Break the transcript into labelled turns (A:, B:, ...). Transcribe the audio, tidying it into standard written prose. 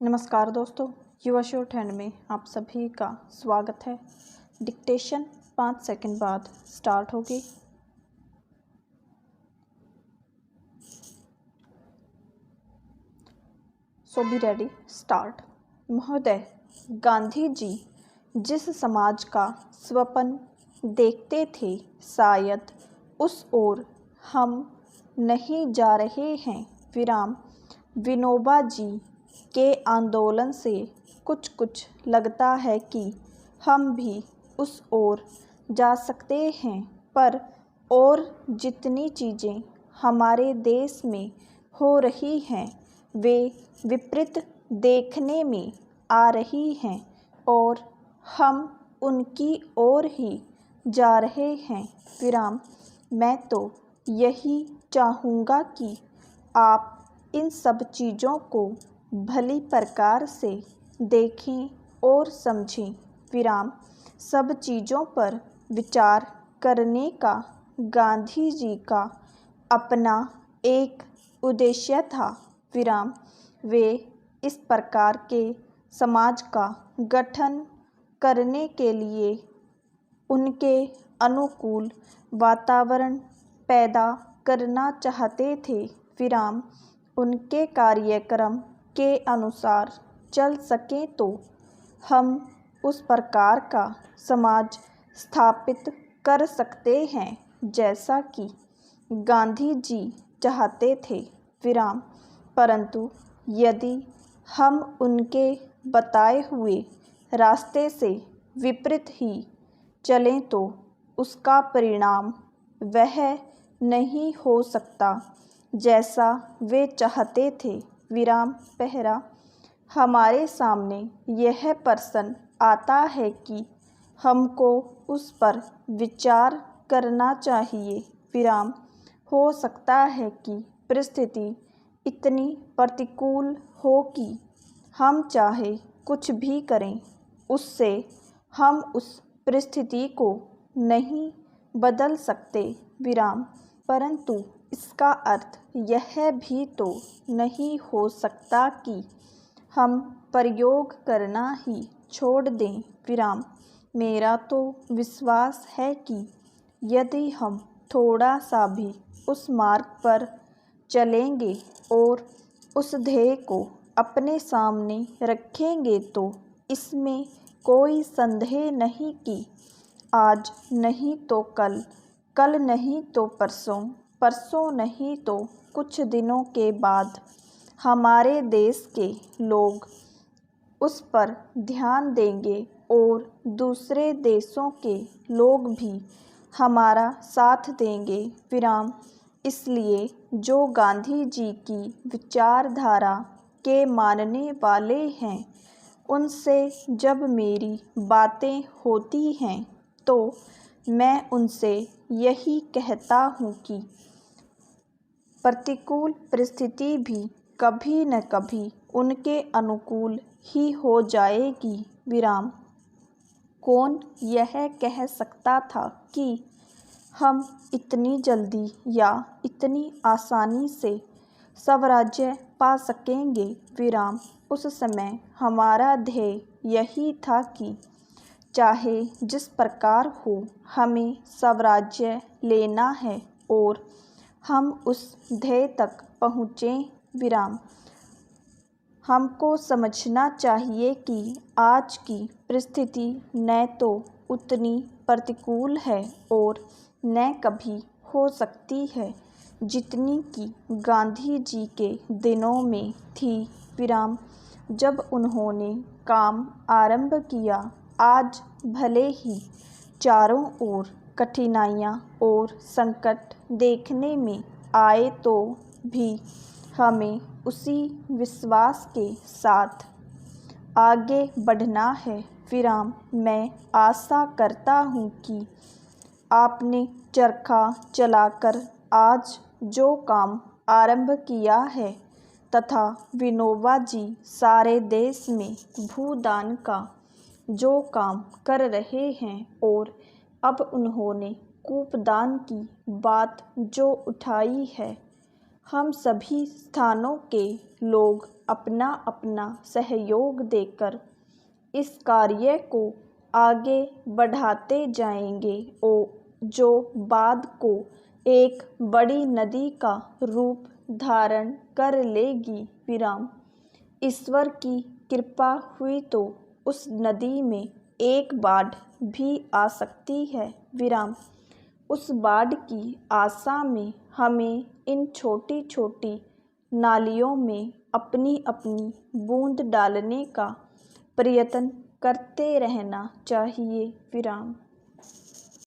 A: नमस्कार दोस्तों, युवा शॉर्ट हैंड में आप सभी का स्वागत है। डिक्टेशन 5 सेकंड बाद स्टार्ट होगी। सो बी रेडी, स्टार्ट। महोदय, गांधी जी जिस समाज का स्वप्न देखते थे, शायद उस ओर हम नहीं जा रहे हैं। विराम। विनोबा जी के आंदोलन से कुछ कुछ लगता है कि हम भी उस ओर जा सकते हैं, पर और जितनी चीज़ें हमारे देश में हो रही हैं वे विपरीत देखने में आ रही हैं और हम उनकी ओर ही जा रहे हैं। विराम। मैं तो यही चाहूँगा कि आप इन सब चीज़ों को भली प्रकार से देखें और समझें। विराम। सब चीज़ों पर विचार करने का गांधी जी का अपना एक उद्देश्य था। विराम। वे इस प्रकार के समाज का गठन करने के लिए उनके अनुकूल वातावरण पैदा करना चाहते थे। विराम। उनके कार्यक्रम के अनुसार चल सकें तो हम उस प्रकार का समाज स्थापित कर सकते हैं जैसा कि गांधी जी चाहते थे। विराम। परंतु यदि हम उनके बताए हुए रास्ते से विपरीत ही चलें तो उसका परिणाम वह नहीं हो सकता जैसा वे चाहते थे। विराम। पहरा। हमारे सामने यह प्रश्न आता है कि हमको उस पर विचार करना चाहिए। विराम। हो सकता है कि परिस्थिति इतनी प्रतिकूल हो कि हम चाहे कुछ भी करें, उससे हम उस परिस्थिति को नहीं बदल सकते। विराम। परंतु इसका अर्थ यह भी तो नहीं हो सकता कि हम प्रयोग करना ही छोड़ दें। विराम। मेरा तो विश्वास है कि यदि हम थोड़ा सा भी उस मार्ग पर चलेंगे और उस ध्येय को अपने सामने रखेंगे तो इसमें कोई संदेह नहीं कि आज नहीं तो कल, कल नहीं तो परसों, परसों नहीं तो कुछ दिनों के बाद हमारे देश के लोग उस पर ध्यान देंगे और दूसरे देशों के लोग भी हमारा साथ देंगे। विराम। इसलिए जो गांधी जी की विचारधारा के मानने वाले हैं उनसे जब मेरी बातें होती हैं तो मैं उनसे यही कहता हूँ कि प्रतिकूल परिस्थिति भी कभी न कभी उनके अनुकूल ही हो जाएगी। विराम। कौन यह कह सकता था कि हम इतनी जल्दी या इतनी आसानी से स्वराज्य पा सकेंगे। विराम। उस समय हमारा ध्येय यही था कि चाहे जिस प्रकार हो हमें स्वराज्य लेना है और हम उस ध्येय तक पहुँचें। विराम। हमको समझना चाहिए कि आज की परिस्थिति न तो उतनी प्रतिकूल है और न कभी हो सकती है जितनी कि गांधी जी के दिनों में थी। विराम। जब उन्होंने काम आरंभ किया, आज भले ही चारों ओर कठिनाइयाँ और संकट देखने में आए तो भी हमें उसी विश्वास के साथ आगे बढ़ना है। विराम। मैं आशा करता हूँ कि आपने चरखा चलाकर आज जो काम आरंभ किया है तथा विनोबा जी सारे देश में भूदान का जो काम कर रहे हैं और अब उन्होंने कूपदान की बात जो उठाई है, हम सभी स्थानों के लोग अपना अपना सहयोग देकर इस कार्य को आगे बढ़ाते जाएंगे जो बाद को एक बड़ी नदी का रूप धारण कर लेगी। विराम। ईश्वर की कृपा हुई तो उस नदी में एक बाढ़ भी आ सकती है। विराम। उस बाढ़ की आशा में हमें इन छोटी छोटी नालियों में अपनी अपनी बूंद डालने का प्रयत्न करते रहना चाहिए। विराम।